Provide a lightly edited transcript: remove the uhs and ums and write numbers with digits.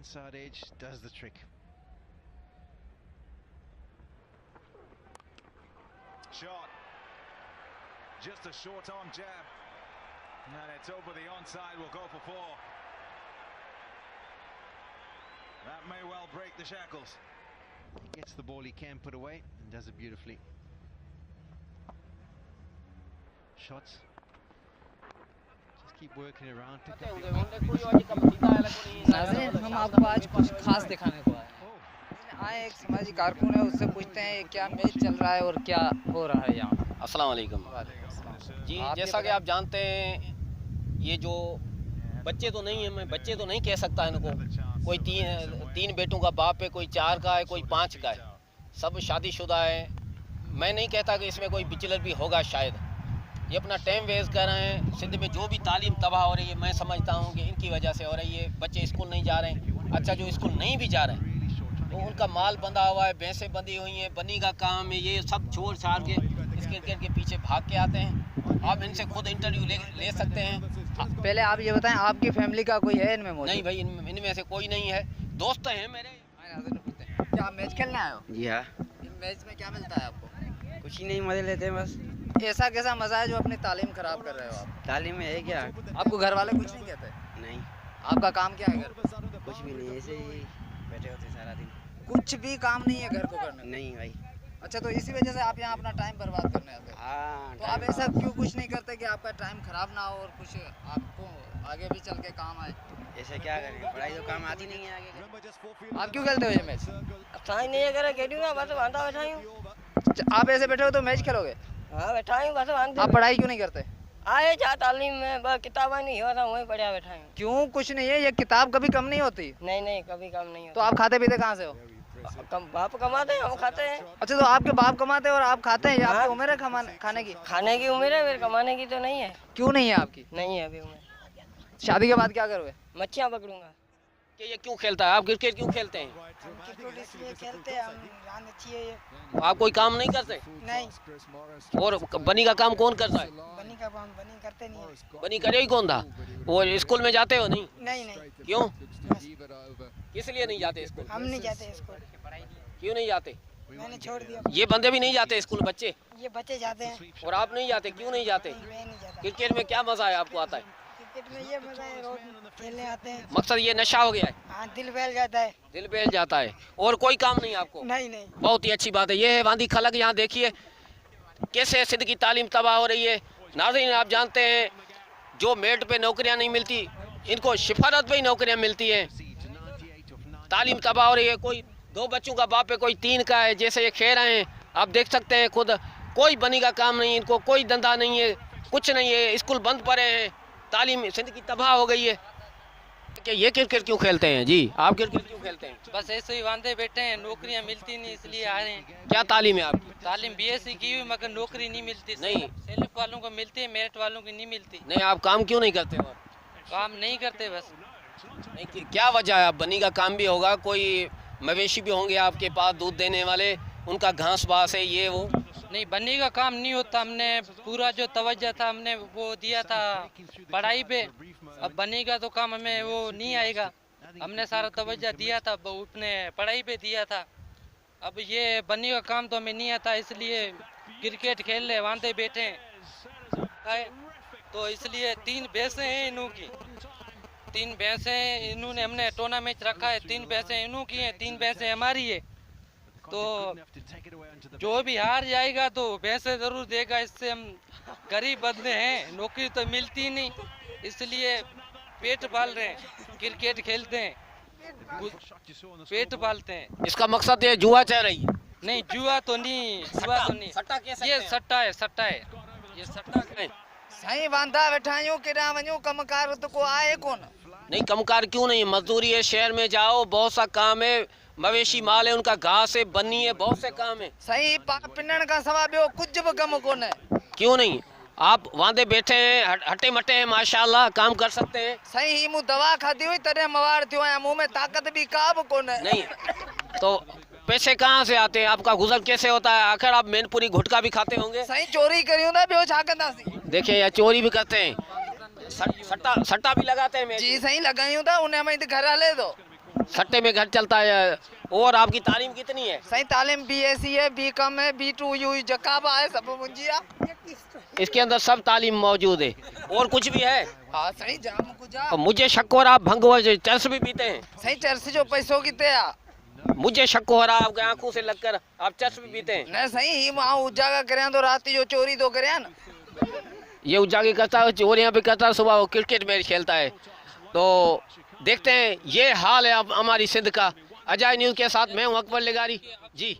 inside edge does the trick. Shot. Just a short arm jab. And it's over the onside, will go for 4. That may well break the shackles. He gets the ball he can put away and does it beautifully. Shots. Just keep working around. Pick up नाज़रीन, हम आपको आज कुछ खास दिखाने को आए एक समाजी कारकुन है, उससे पूछते हैं क्या मैच चल रहा है और क्या हो रहा है यहाँ। अस्सलाम वालेकुम जी। जैसा कि आप जानते हैं, ये जो बच्चे तो नहीं है, मैं बच्चे तो नहीं कह सकता इनको। कोई तीन बेटों का बाप है, कोई 4 का है, कोई 5 का है, सब शादीशुदा है। मैं नहीं कहता कि इसमें कोई बिचलर भी होगा, शायद ये अपना टाइम वेस्ट कर रहे हैं। सिंध में जो भी तालीम तबाह हो रही है, मैं समझता हूँ कि इनकी वजह से हो रही है। बच्चे स्कूल नहीं जा रहे हैं। अच्छा, जो स्कूल नहीं भी जा रहे हैं तो उनका माल बंधा हुआ है, भैंसें बंधी हुई हैं, बनी का काम है, ये सब छोड़ छाड़ के इस क्रिकेट के पीछे भाग के आते हैं। आप इनसे खुद इंटरव्यू ले सकते हैं। पहले आप ये बताएं, आपकी फैमिली का कोई है इनमें मौजूद? नहीं भाई, इनमें से कोई नहीं है। दोस्त हैं मेरे। क्या आप मैच खेलने आए हो? जी हाँ। इस मैच में क्या मिलता है आपको? कुछ ही नहीं, मजे लेते हैं बस। ऐसा कैसा मजा है जो अपनी तालीम खराब कर रहे हो आप? तालीम में है क्या? आपको घर वाले कुछ नहीं कहते? नहीं। आपका काम क्या है घर? कुछ भी नहीं, ऐसे ही बैठे होते सारा दिन। कुछ भी काम नहीं है घर को करने? नहीं भाई। अच्छा, तो इसी वजह से आप यहाँ अपना टाइम बर्बाद करने आते हो? हाँ। तो आप ऐसा क्यों कुछ नहीं करते कि आपका टाइम खराब ना हो और कुछ आपको आगे भी चल के काम आए? ऐसे क्या करें, पढ़ाई तो काम आती नहीं है आगे। आप क्यों खेलते हो ये मैच? नहीं करे खेलूंगा, बस वांदा बैठा हूं। आप ऐसे बैठे हो तो मैच खेलोगे? हां बैठा हूं, बस वांदा। आप पढ़ाई क्यों नहीं करते? आए जा तालीम में, बस किताबें नहीं हो रहा, वहीं पढ़ा बैठा हूं। क्यों कुछ नहीं है? ये किताब कभी कम नहीं होती। नहीं कभी कम नहीं होता। तो आप खाते पीते कहाँ से हो? बाप कमाते हैं, हम खाते हैं। अच्छा, तो आपके बाप कमाते हैं और आप खाते हैं? ये आपकी उम्र है खाने की? खाने की उम्र है, फिर कमाने की तो नहीं है। क्यों नहीं है आपकी? नहीं है अभी उम्र। शादी के बाद क्या करोगे? मच्छियां पकड़ूंगा। कि ये क्यों खेलता है? आप क्रिकेट क्यों खेलते हैं? क्रिकेट इसलिए खेलते हैं, हम जान अच्छी है ये। आप कोई काम नहीं करते? नहीं। और बनी का काम कौन करता है? बनी का काम बनी करते नहीं है। बनी करे ही कौन था? वो स्कूल में जाते हो? नहीं। नहीं क्यों? किस लिए नहीं जाते स्कूल? हम नहीं जाते स्कूल। क्यों नहीं जाते? मैंने छोड़ दिया। ये बंदे भी नहीं जाते स्कूल, बच्चे? ये बच्चे जाते हैं। और आप नहीं जाते? क्यों नहीं जाते? मैं नहीं जाता। क्रिकेट में क्या मजा है आपको आता है? क्रिकेट में ये मजा है, रोज खेलने आते हैं। मकसद ये नशा हो गया है? हाँ, दिल बहल जाता है। दिल बहल जाता है। और कोई काम नहीं आपको? नहीं। बहुत ही अच्छी बात है। ये है वांदी खलक। यहाँ देखिए कैसे सिंध की तालीम तबाह हो रही है। नाज़रीन, आप जानते हैं जो मेरिट पे नौकरियां नहीं मिलती, इनको सिफारत पे ही नौकरियां मिलती हैं। तालीम तबाह हो रही है। कोई 2 बच्चों का बाप है, कोई 3 का है, जैसे ये खेल रहे हैं। आप देख सकते हैं खुद, कोई बनी का काम नहीं, इनको कोई धंधा नहीं है, कुछ नहीं है। स्कूल बंद पड़े हैं, तालीम सिंध की तबाह हो गई है। कि ये क्रिकेट क्यों खेलते हैं? जी, आप क्रिकेट क्यों खेलते हैं? बस ऐसे ही वांदे बैठे हैं, नौकरियां मिलती नहीं इसलिए आ रहे हैं। क्या तालीम है आपकी? तालीम BSc की हुई, मगर नौकरी नहीं मिलती। नहीं। सेल्फ वालों को मिलती है, मेरिट वालों की नहीं मिलती। नहीं, आप काम क्यों नहीं करते? और काम नहीं करते बस। नहीं, क्या वजह है? बनी का काम भी होगा, कोई मवेशी भी होंगे आपके पास दूध देने वाले, उनका घास बास है, ये वो। नहीं, बनी का काम नहीं होता। हमने पूरा जो तवज्जो था हमने वो दिया था पढ़ाई पे। अब बनी का तो काम हमें वो नहीं आएगा। हमने सारा तवज्जो दिया था, उसने पढ़ाई पे दिया था। अब ये बनी का काम तो हमें नहीं आता, इसलिए क्रिकेट खेल ले वांदे बैठे हैं। तो इसलिए 3 भैंसें हैं इनू की। 3 भैंसें इन्होंने, हमने टूर्नामेंट रखा है। 3 भैंसें इनू की हैं, 3 भैंसें हमारी है। तो जो भी हार जाएगा तो भैंसे जरूर देगा। इससे हम गरीब बंदे हैं, नौकरी तो मिलती नहीं, इसलिए पेट पाल रहे हैं, क्रिकेट खेलते हैं, पेट पालते हैं। इसका मकसद ये जुआ चल रही है? नहीं, जुआ तो नहीं। सट्टा कैसे? ये सट्टा है, सट्टा है, ये सट्टा है। सही वांदा बैठा हूं, केड़ा वणो कमकार तो को आए कौन? नहीं, कमकार क्यों नहीं? मजदूरी है, शहर में जाओ, बहुत सा काम है, मवेशी माल है, उनका घास है, बन्नी है, बहुत से काम है। सही पिनण का सवा बियो कुछ भी कम कोन है। क्यों नहीं? आप वांदे बैठे हैं, हटे मटे हैं, माशाल्लाह काम कर सकते हैं। सही ही मु दवा खादी हुई तरह मवार थियो है, मुंह में ताकत भी का भी कोन है। नहीं तो पैसे कहाँ से आते हैं? आपका गुजर कैसे होता है? आखिर आप मैनपुरी गुटखा भी खाते होंगे। सही चोरी करियो ना, बियो छा कंदासी? देखिए, या चोरी भी करते हैं, सट्टा भी लगाते हैं। जी सही लगायूं था, उन्हें में घर हले दो। सट्टे में घर चलता है। और आपकी तालीम कितनी है? सही तालीम BSc है, B.Com है, B2 यू जकाबा है सब मुंजिया। इसके अंदर सब तालीम मौजूद है। और कुछ भी है? हाँ सही जाम को जा। और मुझे शक हो रहा आप भंग व चरस भी पीते हैं? सही चरस जो पैसों की ते मुझे शक हो रहा आपकी आंखों से लगकर आप चरस भी पीते हैं? नहीं सही ही वहाँ उजागा करे तो रात जो चोरी तो करे ना। ये उजागे करता है, चोरियां भी करता है, सुबह वो क्रिकेट मैच खेलता है। तो देखते हैं, ये हाल है अब हमारी सिंध का। अजय न्यूज़ के साथ मैं हूँ अकबर लेगारी जी।